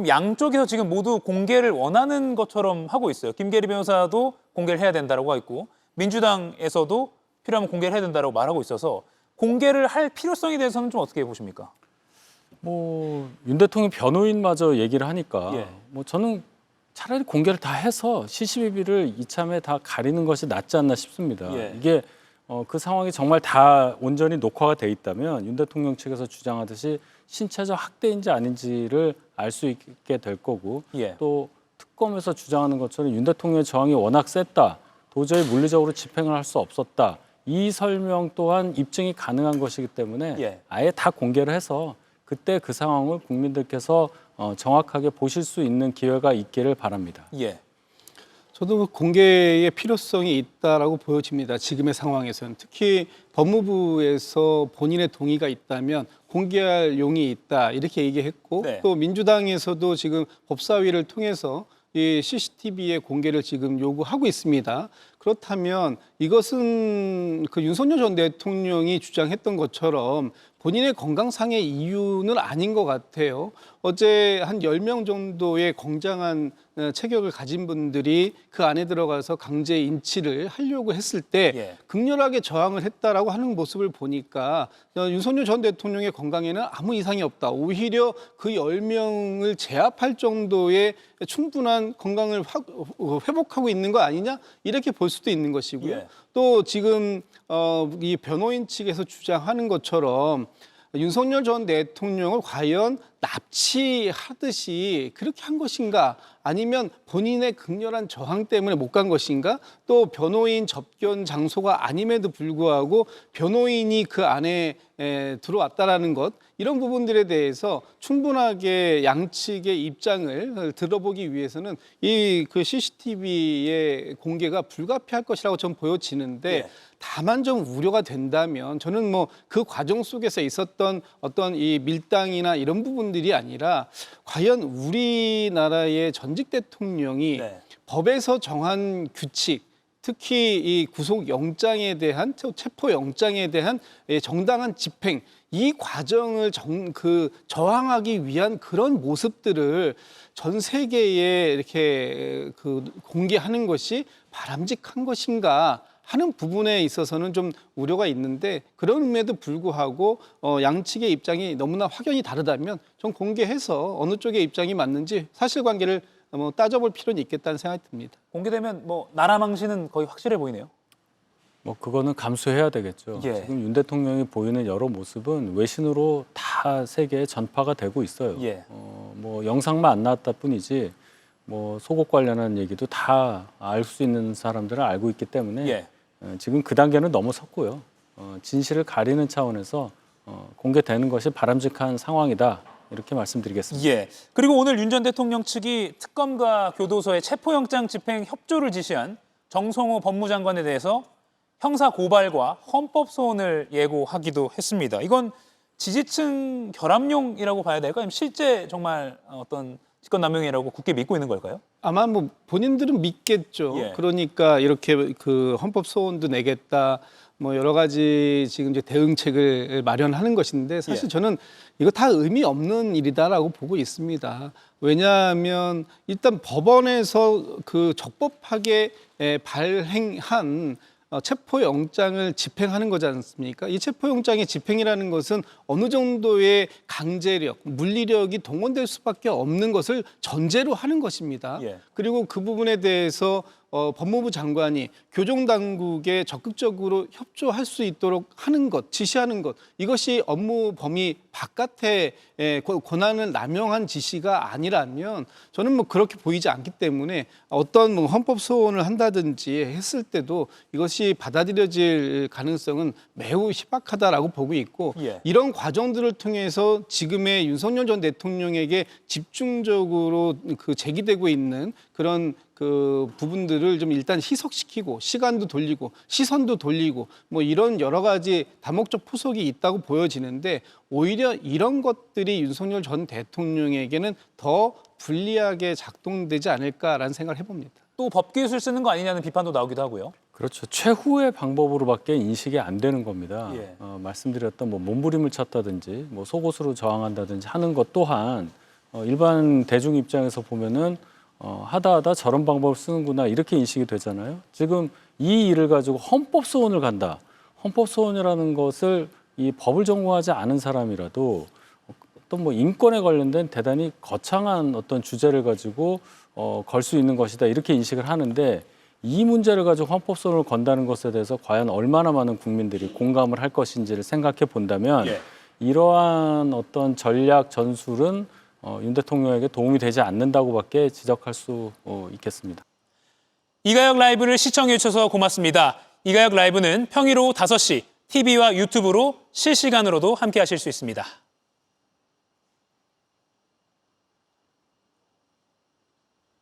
양쪽에서 지금 모두 공개를 원하는 것처럼 하고 있어요. 김계리 변호사도 공개를 해야 된다고 하고 민주당에서도 필요하면 공개를 해야 된다고 말하고 있어서 공개를 할 필요성에 대해서는 좀 어떻게 보십니까? 윤 대통령 변호인마저 얘기를 하니까 예. 저는 차라리 공개를 다 해서 시시비비를 이참에 다 가리는 것이 낫지 않나 싶습니다. 예. 이게 그 상황이 정말 다 온전히 녹화가 돼 있다면 윤 대통령 측에서 주장하듯이 신체적 학대인지 아닌지를 알 수 있게 될 거고 예. 또 특검에서 주장하는 것처럼 윤 대통령의 저항이 워낙 셌다. 도저히 물리적으로 집행을 할 수 없었다. 이 설명 또한 입증이 가능한 것이기 때문에 예. 아예 다 공개를 해서 그때 그 상황을 국민들께서 정확하게 보실 수 있는 기회가 있기를 바랍니다. 예. 저도 그 공개의 필요성이 있다라고 보여집니다. 지금의 상황에서는 특히 법무부에서 본인의 동의가 있다면 공개할 용이 있다 이렇게 얘기했고 네. 또 민주당에서도 지금 법사위를 통해서 이 CCTV의 공개를 지금 요구하고 있습니다. 그렇다면 이것은 그 윤석열 전 대통령이 주장했던 것처럼 본인의 건강상의 이유는 아닌 것 같아요. 어제 한 10명 정도의 건장한 체격을 가진 분들이 그 안에 들어가서 강제 인치를 하려고 했을 때 예. 극렬하게 저항을 했다라고 하는 모습을 보니까 윤석열 전 대통령의 건강에는 아무 이상이 없다. 오히려 그 10명을 제압할 정도의 충분한 건강을 회복하고 있는 거 아니냐? 이렇게 볼 수도 있는 것이고요. 예. 또 지금 이 변호인 측에서 주장하는 것처럼 윤석열 전 대통령을 과연 납치하듯이 그렇게 한 것인가 아니면 본인의 극렬한 저항 때문에 못 간 것인가 또 변호인 접견 장소가 아님에도 불구하고 변호인이 그 안에 들어왔다라는 것 이런 부분들에 대해서 충분하게 양측의 입장을 들어보기 위해서는 이 그 CCTV의 공개가 불가피할 것이라고 전 보여지는데 예. 다만 좀 우려가 된다면 저는 뭐 그 과정 속에서 있었던 어떤 이 밀당이나 이런 부분들이 아니라 과연 우리나라의 전직 대통령이 네. 법에서 정한 규칙 특히 이 구속영장에 대한 체포영장에 대한 정당한 집행 이 과정을 저항하기 위한 그런 모습들을 전 세계에 이렇게 공개하는 것이 바람직한 것인가 하는 부분에 있어서는 좀 우려가 있는데 그럼에도 불구하고 양측의 입장이 너무나 확연히 다르다면 좀 공개해서 어느 쪽의 입장이 맞는지 사실관계를 따져볼 필요는 있겠다는 생각이 듭니다. 공개되면 나라 망신은 거의 확실해 보이네요. 그거는 감수해야 되겠죠. 예. 지금 윤 대통령이 보이는 여러 모습은 외신으로 다 세계에 전파가 되고 있어요. 예. 영상만 안 나왔다 뿐이지 속옷 관련한 얘기도 다 알 수 있는 사람들은 알고 있기 때문에 예. 지금 그 단계는 넘어섰고요. 진실을 가리는 차원에서 공개되는 것이 바람직한 상황이다. 이렇게 말씀드리겠습니다. 예. 그리고 오늘 윤 전 대통령 측이 특검과 교도소의 체포영장 집행 협조를 지시한 정성호 법무장관에 대해서 형사 고발과 헌법 소원을 예고하기도 했습니다. 이건 지지층 결합용이라고 봐야 될까요? 아니면 실제 정말 어떤 직권남용이라고 굳게 믿고 있는 걸까요? 아마 본인들은 믿겠죠. 예. 그러니까 이렇게 그 헌법 소원도 내겠다. 여러 가지 지금 이제 대응책을 마련하는 것인데 사실 예. 저는 이거 다 의미 없는 일이다라고 보고 있습니다. 왜냐하면 일단 법원에서 그 적법하게 발행한 체포영장을 집행하는 거지 않습니까? 이 체포영장의 집행이라는 것은 어느 정도의 강제력, 물리력이 동원될 수밖에 없는 것을 전제로 하는 것입니다. 예. 그리고 그 부분에 대해서 법무부 장관이 교정당국에 적극적으로 협조할 수 있도록 하는 것, 지시하는 것 이것이 업무 범위 바깥의 권한을 남용한 지시가 아니라면 저는 그렇게 보이지 않기 때문에 어떤 헌법 소원을 한다든지 했을 때도 이것이 받아들여질 가능성은 매우 희박하다라고 보고 있고 예. 이런 과정들을 통해서 지금의 윤석열 전 대통령에게 집중적으로 제기되고 있는 그런 부분들을 좀 일단 희석시키고 시간도 돌리고 시선도 돌리고 이런 여러 가지 다목적 포석이 있다고 보여지는데 오히려 이런 것들이 윤석열 전 대통령에게는 더 불리하게 작동되지 않을까라는 생각을 해봅니다. 또 법기술 쓰는 거 아니냐는 비판도 나오기도 하고요. 그렇죠. 최후의 방법으로밖에 인식이 안 되는 겁니다. 예. 말씀드렸던 몸부림을 쳤다든지 속옷으로 저항한다든지 하는 것 또한 일반 대중 입장에서 보면은 하다 저런 방법을 쓰는구나 이렇게 인식이 되잖아요. 지금 이 일을 가지고 헌법 소원을 간다. 헌법 소원이라는 것을 이 법을 전공하지 않은 사람이라도 어떤 뭐 인권에 관련된 대단히 거창한 어떤 주제를 가지고 걸 수 있는 것이다 이렇게 인식을 하는데 이 문제를 가지고 헌법 소원을 건다는 것에 대해서 과연 얼마나 많은 국민들이 공감을 할 것인지를 생각해 본다면 예. 이러한 어떤 전략 전술은 윤 대통령에게 도움이 되지 않는다고밖에 지적할 수 있겠습니다. 이가역 라이브를 시청해 주셔서 고맙습니다. 이가역 라이브는 평일 오후 5시 TV와 유튜브로 실시간으로도 함께 하실 수 있습니다.